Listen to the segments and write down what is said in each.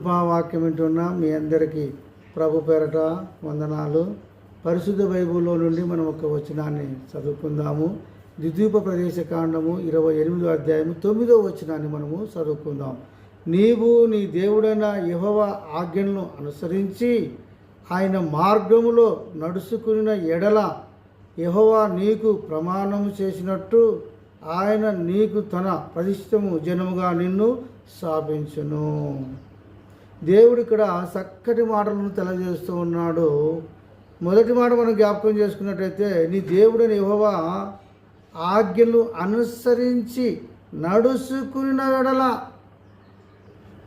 కృపావాక్యం వింటున్న మీ అందరికీ ప్రభు పేరట వందనాలు. పరిశుద్ధ బైబిల్లో నుండి మనం ఒక వచనాన్ని చదువుకుందాము. ద్వితీయోపదేశ కాండము 28వ అధ్యాయము 9వ వచనాన్ని మనము చదువుకుందాం. నీవు నీ దేవుడైన యెహోవా ఆజ్ఞలను అనుసరించి ఆయన మార్గములో నడుచుకున్న ఎడల యెహోవా నీకు ప్రమాణము చేసినట్టు ఆయన నీకు తన ప్రతిష్టము జనముగా నిన్ను స్థాపించును. దేవుడు ఇక్కడ చక్కటి మాటలను తెలియజేస్తూ ఉన్నాడు. మొదటి మాట మనం జ్ఞాపకం చేసుకున్నట్టయితే, నీ దేవుడని యెహోవా ఆజ్ఞలు అనుసరించి నడుచుకున్న ఎడల.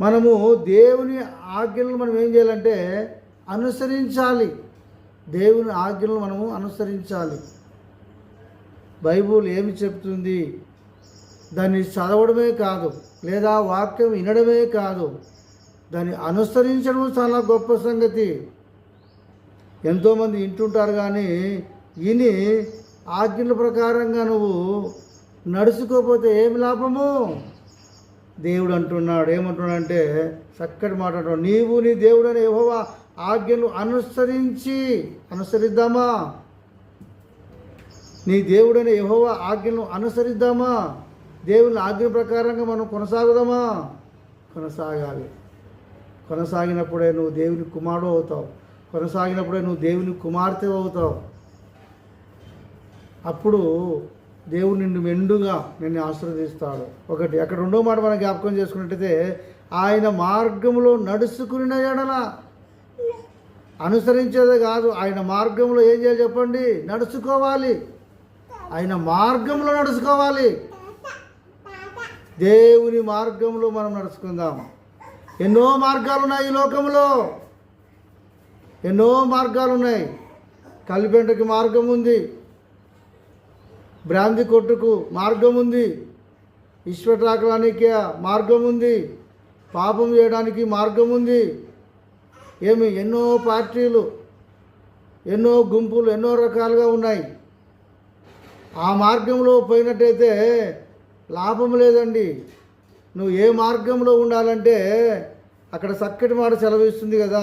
మనము దేవుని ఆజ్ఞలను మనం ఏం చేయాలంటే అనుసరించాలి. దేవుని ఆజ్ఞలను మనము అనుసరించాలి. బైబుల్ ఏమి చెప్తుంది, దాన్ని చదవడమే కాదు, లేదా వాక్యం వినడమే కాదు, దాన్ని అనుసరించడం చాలా గొప్ప సంగతి. ఎంతోమంది వింటుంటారు, కానీ విని ఆజ్ఞల ప్రకారంగా నువ్వు నడుచుకోకపోతే ఏమి లాభము? దేవుడు అంటున్నాడు, ఏమంటున్నాడంటే చక్కటి మాట అంటున్నాడు, నీవు నీ దేవుడని యెహోవా ఆజ్ఞలు అనుసరిద్దామా? నీ దేవుడైన యెహోవా ఆజ్ఞలను అనుసరిద్దామా? దేవుని ఆజ్ఞ ప్రకారంగా మనం కొనసాగుదామా? కొనసాగాలి. కొనసాగినప్పుడే నువ్వు దేవుని కుమారుడు అవుతావు. కొనసాగినప్పుడే నువ్వు దేవుని కుమార్తె అవుతావు. అప్పుడు దేవుడు నిన్ను మెండుగా నిన్ను ఆశీర్వదిస్తాడు. ఒకటి. అక్కడ రెండో మాట మనం జ్ఞాపకం చేసుకున్నట్టయితే, ఆయన మార్గంలో నడుచుకున్న ఎడల. అనుసరించేదే కాదు, ఆయన మార్గంలో ఏం చేయాలి చెప్పండి? నడుచుకోవాలి. ఆయన మార్గంలో నడుచుకోవాలి. దేవుని మార్గంలో మనం నడుచుకుందాం. ఎన్నో మార్గాలు ఉన్నాయి ఈ లోకంలో, ఎన్నో మార్గాలు ఉన్నాయి. కలిపెంటకి మార్గం ఉంది, బ్రాంతి కొట్టుకు మార్గం ఉంది, ఈశ్వరాకడానికి మార్గం ఉంది, పాపం చేయడానికి మార్గం ఉంది. ఎన్నో పార్టీలు, ఎన్నో గుంపులు, ఎన్నో రకాలుగా ఉన్నాయి. ఆ మార్గంలో పోయినట్టయితే లాభం లేదండి. నువ్వు ఏ మార్గంలో ఉండాలంటే అక్కడ చక్కటి మాట సెలవిస్తుంది కదా,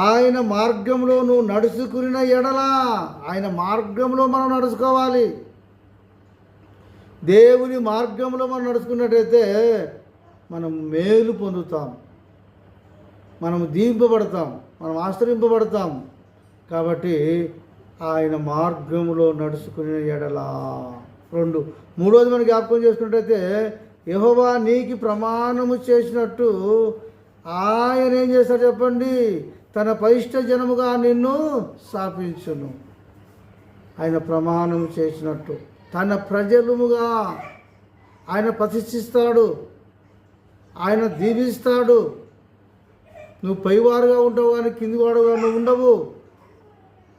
ఆయన మార్గంలో నువ్వు నడుచుకున్న ఎడలా. ఆయన మార్గంలో మనం నడుచుకోవాలి. దేవుని మార్గంలో మనం నడుచుకున్నట్టయితే మనం మేలు పొందుతాం, మనం దీవింపబడతాం, మనం ఆశ్రయింపబడతాం. కాబట్టి ఆయన మార్గంలో నడుచుకునే ఎడలా. మూడోది మనం జ్ఞాపకం చేసుకున్నట్టయితే, యెహోవా నీకు ప్రమాణము చేసినట్టు ఆయన ఏం చేస్తాడు చెప్పండి? తన పరిష్ట జనముగా నిన్ను స్థాపించును. ఆయన ప్రమాణం చేసినట్టు తన ప్రజలుగా ఆయన ప్రతిష్ఠిస్తాడు, ఆయన దీవిస్తాడు. నువ్వు పైవారుగా ఉంటావు కానీ కింది వాడుగా నువ్వు ఉండవు.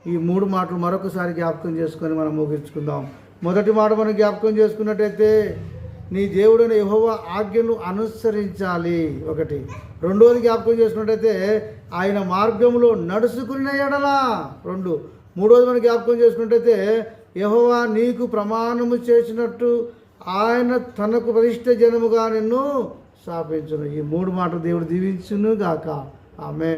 ఈ మూడు మాటలు మరొకసారి జ్ఞాపకం చేసుకొని మనం ముగించుకుందాం. మొదటి మాట మనం జ్ఞాపకం చేసుకున్నట్టయితే, నీ దేవుడైన యెహోవా ఆజ్ఞలు అనుసరించాలి. ఒకటి. రెండోది జ్ఞాపకం చేసుకున్నట్టయితే, ఆయన మార్గంలో నడుచుకున్న ఎడలా. మూడోది మనం జ్ఞాపకం చేసుకున్నట్టయితే, యెహోవా నీకు ప్రమాణము చేసినట్టు ఆయన తనకు ప్రతిష్ఠ జనముగా నిన్ను స్థాపించును. ఈ మూడు మాటలు దేవుడు దీవించును గాక. ఆమేన్.